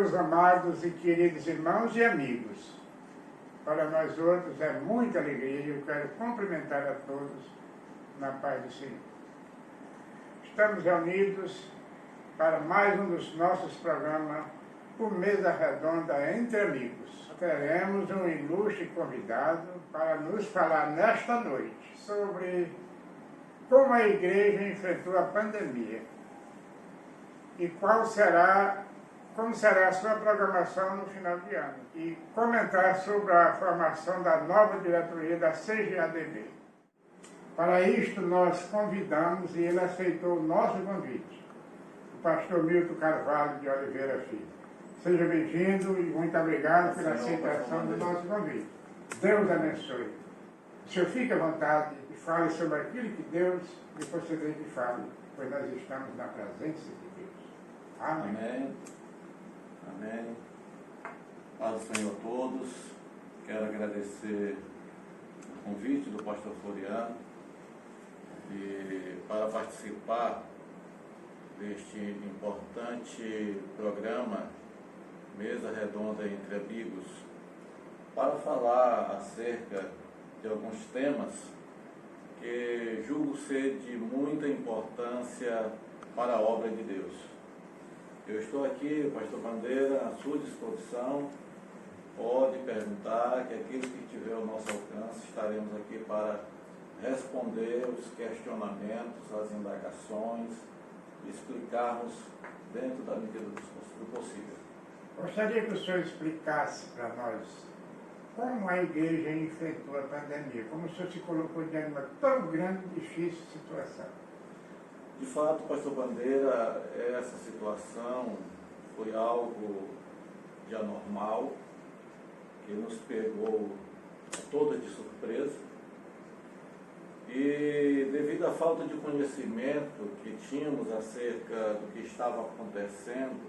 Meus amados e queridos irmãos e amigos, para nós outros é muita alegria e eu quero cumprimentar a todos na paz do Senhor. Estamos reunidos para mais um dos nossos programas, o Mesa Redonda Entre Amigos. Teremos um ilustre convidado para nos falar nesta noite sobre como a igreja enfrentou a pandemia e como será a sua programação no final de ano, e comentar sobre a formação da nova diretoria da CGADB. Para isto, nós convidamos, e ele aceitou o nosso convite, o pastor Milton Carvalho de Oliveira Filho. Seja bem-vindo e muito obrigado pela aceitação do nosso convite. Deus abençoe. O senhor fique à vontade e fale sobre aquilo que Deus lhe concedeu que fale, pois nós estamos na presença de Deus. Amém. Amém. Amém. Paz do Senhor a todos. Quero agradecer o convite do pastor Floriano para participar deste importante programa Mesa Redonda Entre Amigos, para falar acerca de alguns temas que julgo ser de muita importância para a obra de Deus. Eu estou aqui, pastor Bandeira, à sua disposição. Pode perguntar, que aquilo que tiver ao nosso alcance, estaremos aqui para responder os questionamentos, as indagações, explicarmos dentro da medida do possível. Gostaria que o senhor explicasse para nós como a igreja enfrentou a pandemia, como o senhor se colocou diante de uma tão grande e difícil situação. De fato, pastor Bandeira, essa situação foi algo de anormal, que nos pegou toda de surpresa. E devido à falta de conhecimento que tínhamos acerca do que estava acontecendo,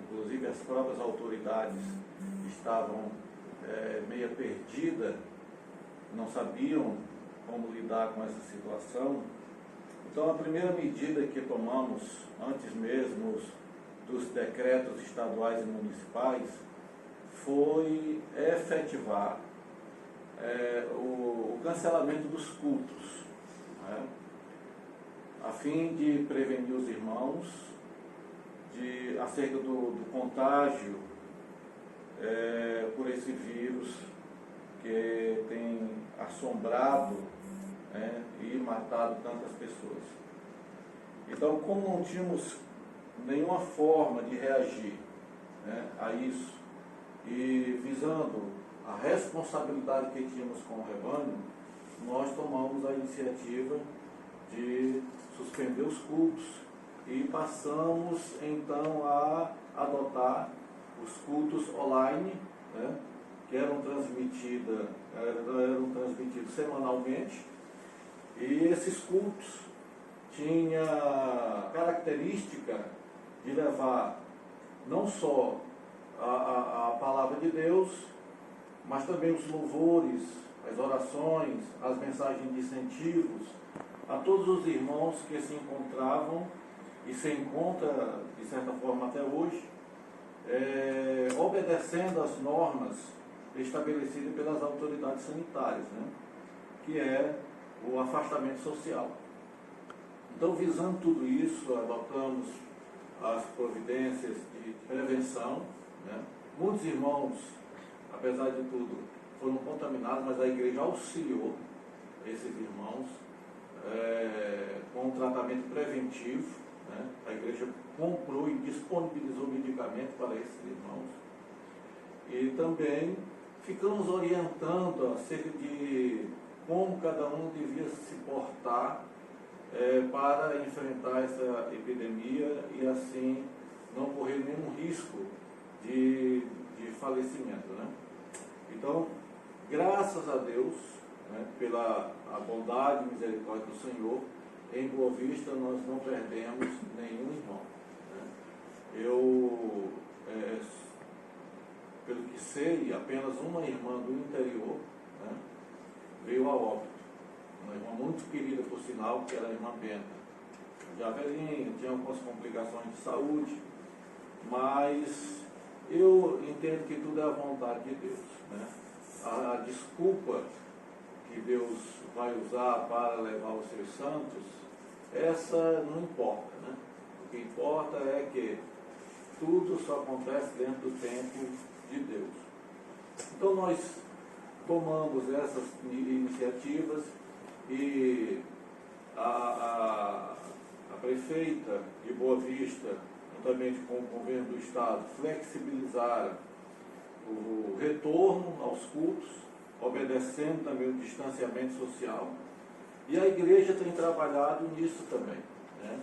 inclusive as próprias autoridades estavam meio perdidas, não sabiam como lidar com essa situação. Então, a primeira medida que tomamos, antes mesmo dos decretos estaduais e municipais, foi efetivar o cancelamento dos cultos, né, a fim de prevenir os irmãos acerca do contágio por esse vírus que tem assombrado e matado tantas pessoas. Então, como não tínhamos nenhuma forma de reagir a isso, e visando a responsabilidade que tínhamos com o rebanho, nós tomamos a iniciativa de suspender os cultos e passamos então a adotar os cultos online, que eram transmitidos semanalmente. E esses cultos tinham a característica de levar não só a palavra de Deus, mas também os louvores, as orações, as mensagens de incentivos a todos os irmãos que se encontravam e se encontram, de certa forma até hoje, obedecendo às normas estabelecidas pelas autoridades sanitárias, que é o afastamento social. Então, visando tudo isso, adotamos as providências de prevenção. Muitos irmãos, apesar de tudo, foram contaminados, mas a igreja auxiliou esses irmãos com um tratamento preventivo. A igreja comprou e disponibilizou medicamento para esses irmãos. E também ficamos orientando acerca de como cada um devia se portar para enfrentar essa epidemia e assim não correr nenhum risco de falecimento. Então, graças a Deus, pela a bondade e misericórdia do Senhor, em Boa Vista nós não perdemos nenhum irmão. Eu, pelo que sei, apenas uma irmã do interior veio a óbito. Uma irmã muito querida, por sinal, que era a irmã Benta. Já velhinha, tinha algumas complicações de saúde, mas eu entendo que tudo é a vontade de Deus, né? A desculpa que Deus vai usar para levar os seus santos, essa não importa, né? O que importa é que tudo só acontece dentro do tempo de Deus. Então nós tomamos essas iniciativas e a prefeita de Boa Vista, juntamente com o governo do estado, flexibilizaram o retorno aos cultos, obedecendo também o distanciamento social. E a igreja tem trabalhado nisso também, né?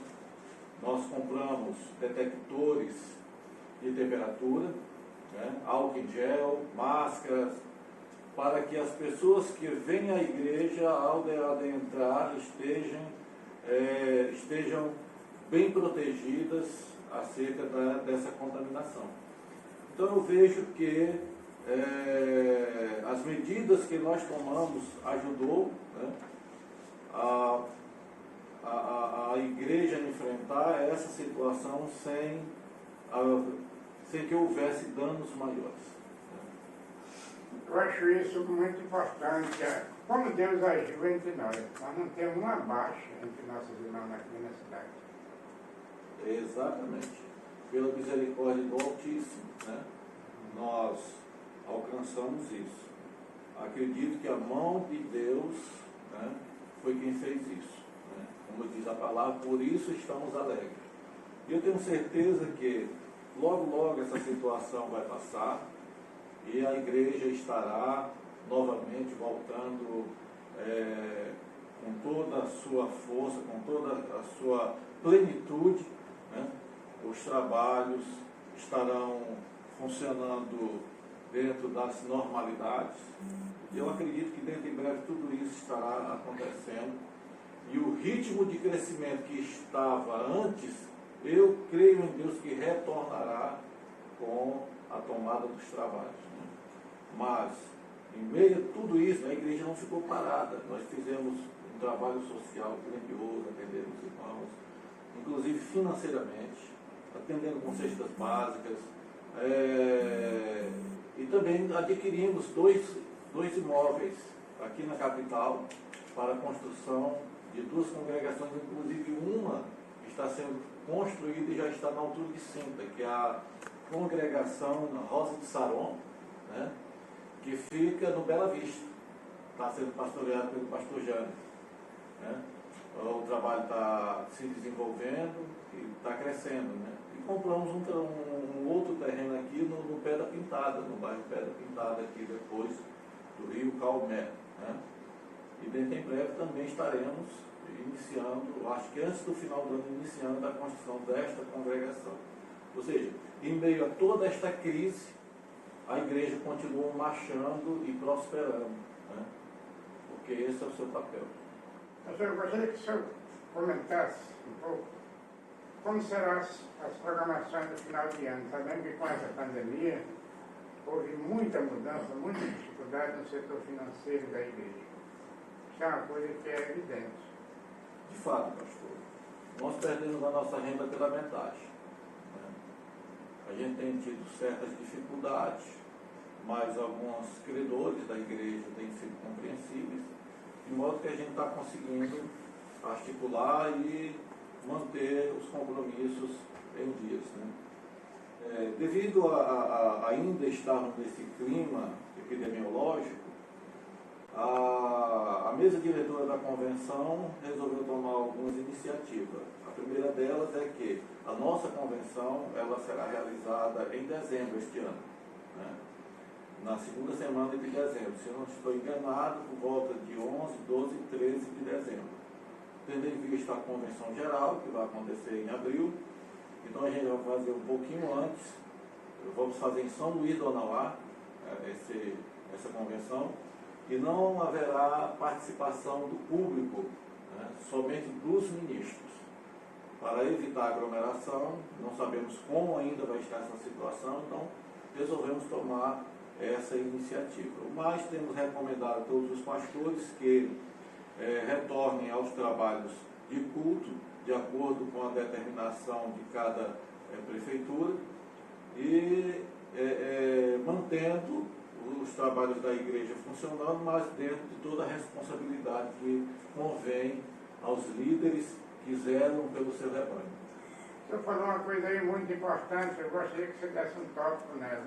Nós compramos detectores de temperatura, né? Álcool em gel, máscaras, para que as pessoas que vêm à igreja, ao adentrar, estejam bem protegidas acerca dessa contaminação. Então eu vejo que as medidas que nós tomamos ajudou, né, a igreja a enfrentar essa situação sem que houvesse danos maiores. Eu acho isso muito importante. Como Deus agiu entre nós. Nós não temos uma baixa entre nossos irmãos aqui na cidade. Exatamente. Pela misericórdia do Altíssimo, né, nós alcançamos isso. Acredito que a mão de Deus, né, foi quem fez isso. Né? Como diz a palavra, por isso estamos alegres. E eu tenho certeza que logo, logo essa situação vai passar e a igreja estará novamente voltando com toda a sua força, com toda a sua plenitude, né? Os trabalhos estarão funcionando dentro das normalidades. Eu acredito que dentro em breve tudo isso estará acontecendo. E o ritmo de crescimento que estava antes, eu creio em Deus que retornará com a tomada dos trabalhos. Né? Mas, em meio a tudo isso, a igreja não ficou parada. Nós fizemos um trabalho social grandioso, atendendo os irmãos, inclusive financeiramente, atendendo com cestas básicas, e também adquirimos dois imóveis aqui na capital para a construção de 2 congregações, inclusive uma está sendo construída e já está na altura de Sinta, que é a congregação Rosa de Saron, né, que fica no Bela Vista, está sendo pastoreado pelo pastor Janes. Né? O trabalho está se desenvolvendo e está crescendo. Né? E compramos um outro terreno aqui no Pé da Pintada, no bairro Pé da Pintada, aqui depois do Rio Calmé. Né? E dentro em breve também estaremos iniciando, acho que antes do final do ano, iniciando a construção desta congregação. Ou seja, em meio a toda esta crise, a igreja continua marchando e prosperando, né? Porque esse é o seu papel. Pastor, eu gostaria que o senhor comentasse um pouco como serão as programações do final de ano. Sabendo que com essa pandemia houve muita mudança, muita dificuldade no setor financeiro da igreja. Isso é uma coisa que é evidente. De fato, pastor, nós perdemos a nossa renda pela metade. Né? A gente tem tido certas dificuldades, mas alguns credores da igreja têm sido compreensíveis, de modo que a gente está conseguindo articular e manter os compromissos em dias. Né? Devido a ainda estarmos nesse clima epidemiológico, a mesa diretora da convenção resolveu tomar algumas iniciativas. A primeira delas é que a nossa convenção ela será realizada em dezembro este ano, né? Na segunda semana de dezembro, se eu não estou enganado, por volta de 11, 12 e 13 de dezembro. Tendo em vista a convenção geral, que vai acontecer em abril, então a gente vai fazer um pouquinho antes, vamos fazer em São Luís do Anauá, essa convenção, e não haverá participação do público, né, somente dos ministros. Para evitar aglomeração, não sabemos como ainda vai estar essa situação, então resolvemos tomar essa iniciativa. Mas temos recomendado a todos os pastores que retornem aos trabalhos de culto, de acordo com a determinação de cada prefeitura, e mantendo os trabalhos da igreja funcionando, mas dentro de toda a responsabilidade que convém aos líderes que zelam pelo seu rebanho. O senhor falou uma coisa aí muito importante, eu gostaria que você desse um tópico nela,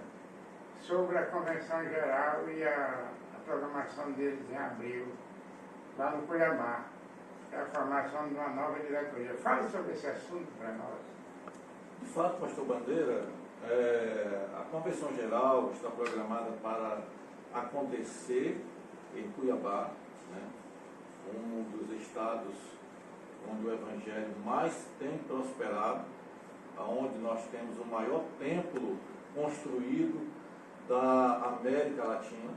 sobre a Convenção Geral e a programação deles em abril, lá no Cuiabá, que é a formação de uma nova diretoria. Fale sobre esse assunto para nós. De fato, pastor Bandeira, a Convenção Geral está programada para acontecer em Cuiabá, né, um dos estados onde o Evangelho mais tem prosperado, onde nós temos o maior templo construído da América Latina,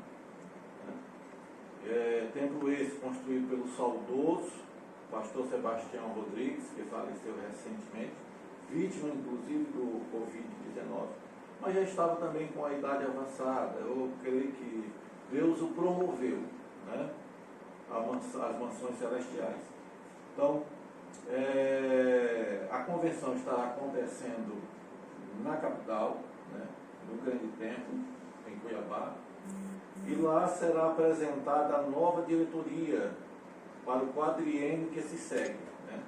né, templo esse construído pelo saudoso pastor Sebastião Rodrigues, que faleceu recentemente, vítima inclusive do Covid-19, mas já estava também com a idade avançada. Eu creio que Deus o promoveu, né, as mansões celestiais. Então, a convenção estará acontecendo na capital, né, no Grande Templo, em Cuiabá, e lá será apresentada a nova diretoria para o quadriênio que se segue, né?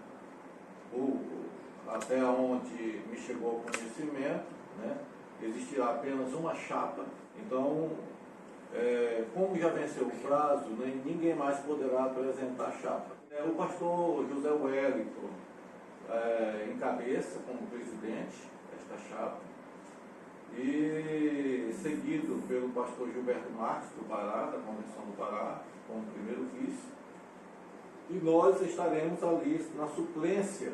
Até onde me chegou o conhecimento, né, existirá apenas uma chapa. Então, como já venceu o prazo, né, ninguém mais poderá apresentar a chapa. O pastor José Wellington encabeça como presidente esta chapa, e seguido pelo pastor Gilberto Marques do Pará, da Convenção do Pará, como primeiro vice, e nós estaremos ali na suplência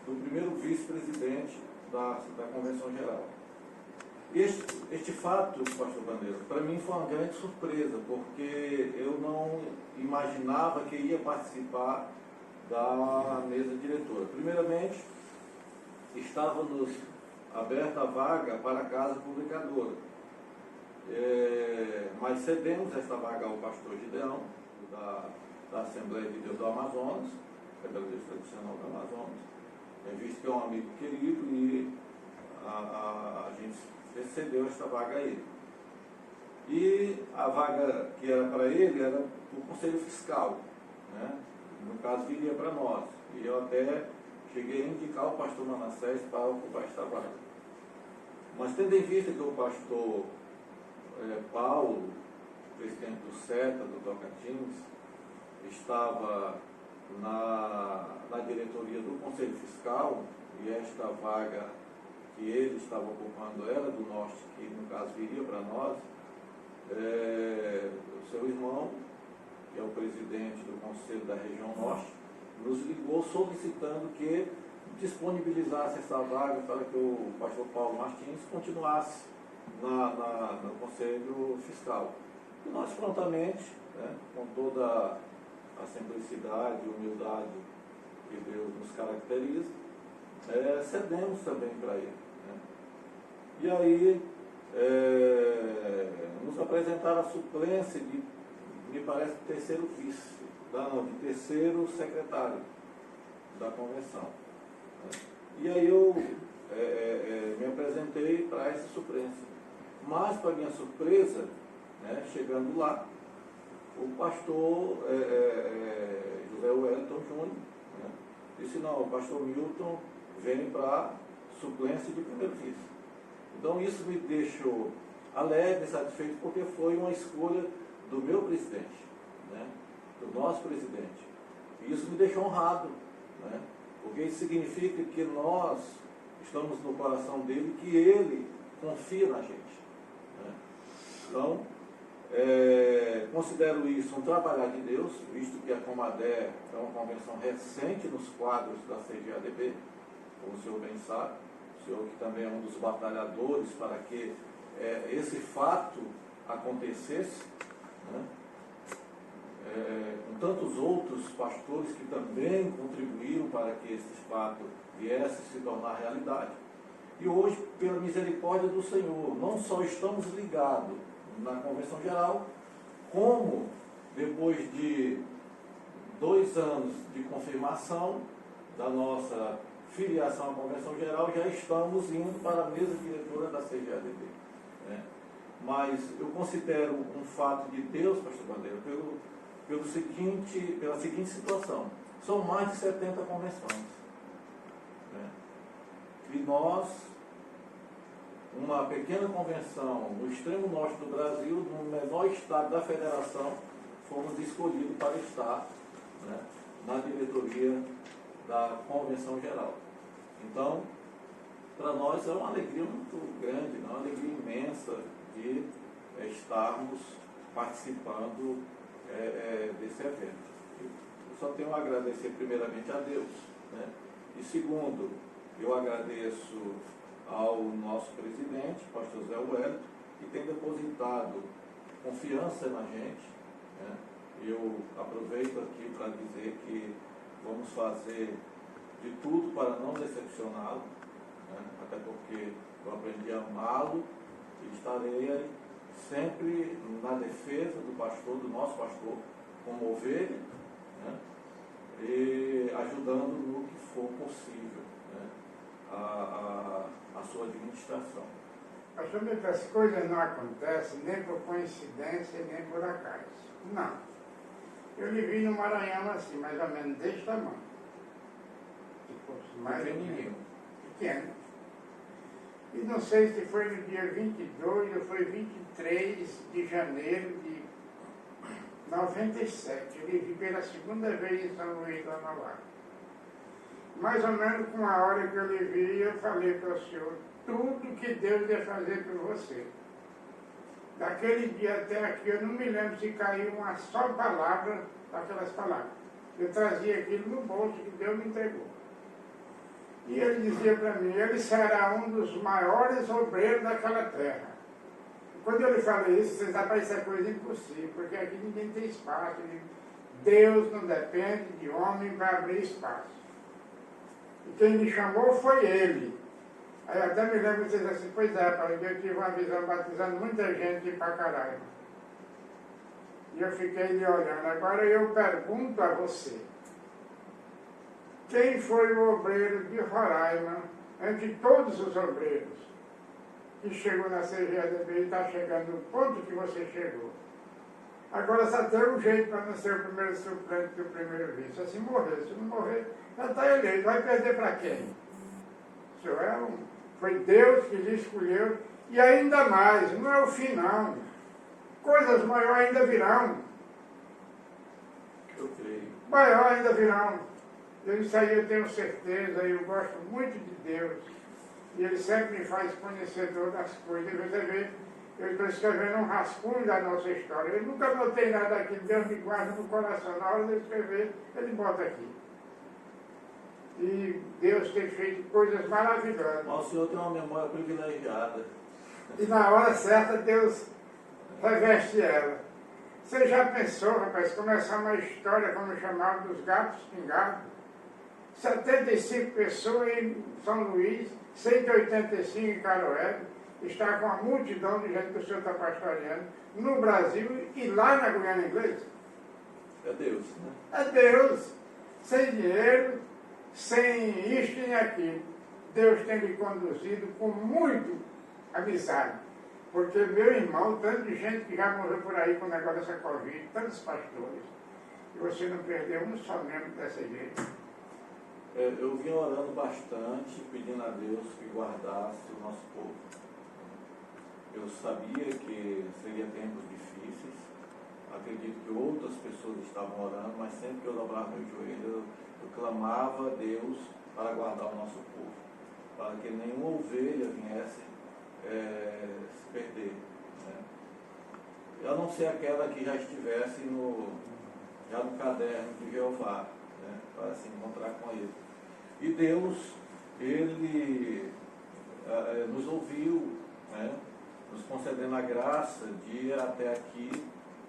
do primeiro vice-presidente da Convenção Geral. Este fato, pastor Bandeira, para mim foi uma grande surpresa, porque eu não imaginava que ia participar da mesa diretora. Primeiramente, estava-nos aberta a vaga para a Casa Publicadora, mas cedemos esta vaga ao pastor Gideão, da Assembleia de Deus do Amazonas, Assembleia de Deus Tradicional do Amazonas, visto que é um amigo querido, e a gente cedeu esta vaga a ele. E a vaga que era para ele era o Conselho Fiscal, né? No caso viria para nós, e eu até cheguei a indicar o pastor Manassés para ocupar esta vaga. Mas tendo em vista que o pastor Paulo, presidente do SETA, do Tocantins, estava na diretoria do Conselho Fiscal, e esta vaga que ele estava ocupando era do Norte, que no caso viria para nós, o seu irmão, que é o presidente do Conselho da Região Norte, nos ligou solicitando que disponibilizasse essa vaga para que o pastor Paulo Martins continuasse no Conselho Fiscal. E nós prontamente, né, com toda a simplicidade e humildade que Deus nos caracteriza, cedemos também para ele, né? E aí nos apresentaram a suplência de, me parece, terceiro vice, de terceiro secretário da convenção, né? E aí eu me apresentei para essa suplência. Mas, para minha surpresa, né, chegando lá, o pastor José Wellington Júnior, né, disse: não, o pastor Milton vem para suplência de primeiro vice. Então isso me deixou alegre, satisfeito, porque foi uma escolha do meu presidente, né, do nosso presidente. E isso me deixou honrado, né, porque isso significa que nós estamos no coração dele, que ele confia na gente, né? Então, considero isso um trabalhar de Deus, visto que a Comadé é uma convenção recente nos quadros da CGADB, como o senhor bem sabe, o senhor que também é um dos batalhadores para que esse fato acontecesse, né? Com tantos outros pastores que também contribuíram para que esse fato viesse se tornar realidade. E hoje, pela misericórdia do Senhor, não só estamos ligados na Convenção Geral, como depois de 2 anos de confirmação da nossa filiação à Convenção Geral, já estamos indo para a mesa diretora da CGADB. né? Mas eu considero um fato de Deus, pastor Bandeira, pela seguinte situação. São mais de 70 convenções, né? E nós, uma pequena convenção no extremo norte do Brasil, no menor estado da federação, fomos escolhidos para estar, né, na diretoria da Convenção Geral. Então, para nós é uma alegria muito grande, uma alegria imensa de estarmos participando desse evento. Eu só tenho a agradecer primeiramente a Deus, né? E segundo, eu agradeço ao nosso presidente, pastor Zé Wellington, que tem depositado confiança na gente, né? Eu aproveito aqui para dizer que vamos fazer de tudo para não decepcioná-lo, né? Até porque eu aprendi a amá-lo e estarei sempre na defesa do pastor, do nosso pastor, como ovelha, né? E ajudando no que for possível, né? A sua administração. Pastor, as coisas não acontecem nem por coincidência, nem por acaso. Não. Eu lhe vi no Maranhão assim, mais ou menos deste tamanho. Tipo, mais pequeno. E não sei se foi no dia 22 ou foi 23 de janeiro de 97. Eu lhe vi pela segunda vez em São Luís do Amauá. Mais ou menos com a hora que eu lhe vi, eu falei para o senhor tudo que Deus ia fazer por você. Daquele dia até aqui, eu não me lembro se caiu uma só palavra daquelas palavras. Eu trazia aquilo no bolso que Deus me entregou. E ele dizia para mim, ele será um dos maiores obreiros daquela terra. Quando eu lhe falei isso, vocês sabem que isso é coisa impossível, porque aqui ninguém tem espaço. Deus não depende de homem para abrir espaço. E quem me chamou foi ele. Aí eu até me lembro que vocês assim, pois é, pai, eu tive uma visão batizando muita gente para caralho. E eu fiquei lhe olhando. Agora eu pergunto a você, quem foi o obreiro de Roraima, entre todos os obreiros, que chegou na CGADB e está chegando no ponto que você chegou? Agora só tem um jeito para não ser o primeiro suplente do primeiro vice. Se morrer, se não morrer, já está eleito. Vai perder para quem? O senhor foi Deus que lhe escolheu. E ainda mais, não é o fim não. Coisas maiores ainda virão. Eu creio. Maior ainda virão. Isso aí eu tenho certeza, eu gosto muito de Deus. E Ele sempre me faz conhecedor das coisas. Você vê, eu estou escrevendo um rascunho da nossa história. Eu nunca notei nada aqui, Deus me guarda no coração. Na hora de eu escrever, Ele bota aqui. E Deus tem feito coisas maravilhosas. Mas o senhor tem uma memória privilegiada. E na hora certa, Deus reveste ela. Você já pensou, rapaz, começar uma história, como chamavam, dos gatos pingados? 75 pessoas em São Luís, 185 em Caroé, está com a multidão de gente que o senhor está pastoreando, no Brasil e lá na Guiana Inglesa. É Deus, né? É Deus, sem dinheiro, sem isto e aquilo. Deus tem me conduzido com muito amizade. Porque meu irmão, tanto de gente que já morreu por aí com o negócio dessa Covid, tantos pastores, e você não perdeu um só membro dessa igreja. Eu vim orando bastante, pedindo a Deus que guardasse o nosso povo. Eu sabia que seria tempos difíceis, acredito que outras pessoas estavam orando, mas sempre que eu dobrava meu joelho, eu clamava a Deus para guardar o nosso povo, para que nenhuma ovelha viesse se perder, né? A não ser aquela que já estivesse já no caderno de Jeová, né? Para se encontrar com ele. E Deus, Ele nos ouviu, né? Nos concedendo a graça de ir até aqui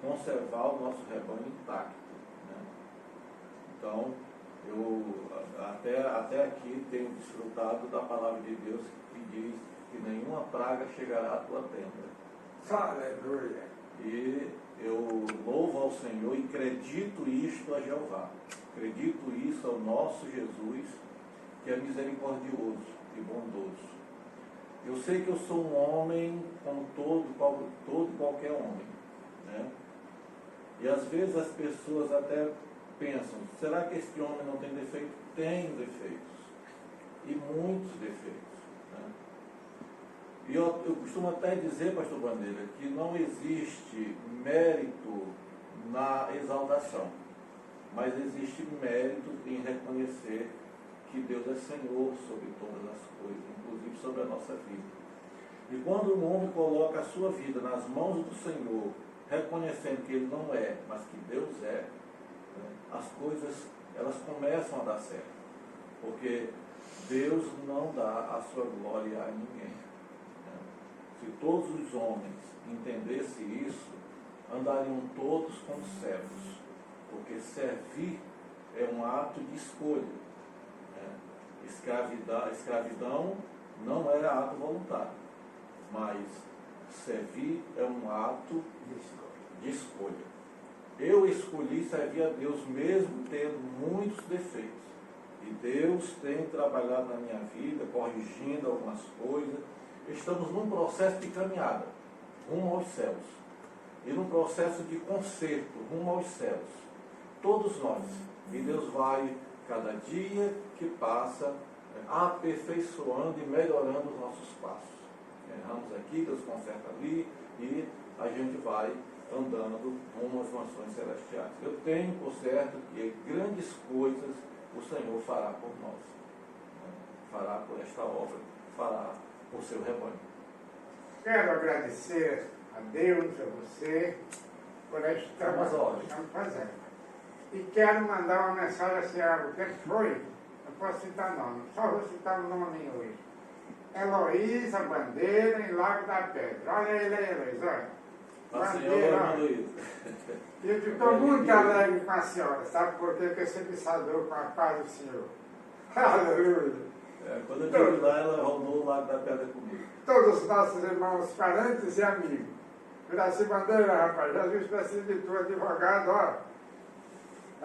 conservar o nosso rebanho intacto, né? Então, eu até aqui tenho desfrutado da palavra de Deus que diz que nenhuma praga chegará à tua tenda. Aleluia! E eu louvo ao Senhor e acredito isto a Jeová. Acredito isso ao nosso Jesus, que é misericordioso e bondoso. Eu sei que eu sou um homem como todo e qualquer homem, né? E às vezes as pessoas até pensam, será que este homem não tem defeito? Tem defeitos, e muitos defeitos, né? E eu costumo até dizer, pastor Bandeira, que não existe mérito na exaltação, mas existe mérito em reconhecer que Deus é Senhor sobre todas as coisas, inclusive sobre a nossa vida. E quando um homem coloca a sua vida nas mãos do Senhor, reconhecendo que Ele não é, mas que Deus é, né, as coisas elas começam a dar certo. Porque Deus não dá a sua glória a ninguém. Né? Se todos os homens entendessem isso, andariam todos como servos. Porque servir é um ato de escolha. Escravidão não é ato voluntário, mas servir é um ato de escolha. Eu escolhi servir a Deus mesmo tendo muitos defeitos. E Deus tem trabalhado na minha vida, corrigindo algumas coisas. Estamos num processo de caminhada, rumo aos céus. E num processo de conserto, rumo aos céus. Todos nós. E Deus vai, cada dia que passa, aperfeiçoando e melhorando os nossos passos. Erramos aqui, Deus conserta ali, e a gente vai andando rumo às mansões celestiais. Eu tenho por certo que grandes coisas o Senhor fará por nós. Fará por esta obra, fará por seu rebanho. Quero agradecer a Deus, a você, por esta trabalho que estamos fazendo. E quero mandar uma mensagem assim, o que foi? Não posso citar nome, só vou citar o nome hoje. Heloísa Bandeira, em Lago da Pedra. Olha ele aí, Heloísa, olha. Bandeira, eu estou muito alegre com a senhora, sabe por quê? Porque eu sempre saudou com a paz do Senhor. Aleluia. Quando eu estive lá, ela rodou o Lago da Pedra comigo. Todos os nossos irmãos, parentes e amigos. Juraci Bandeira, rapaz, Jesus precisa de tu, advogado, ó.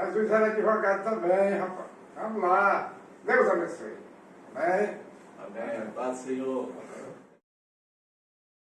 Jesus era advogado também, rapaz. Vamos lá. Deus abençoe. Amém? Amém. Paz, Senhor.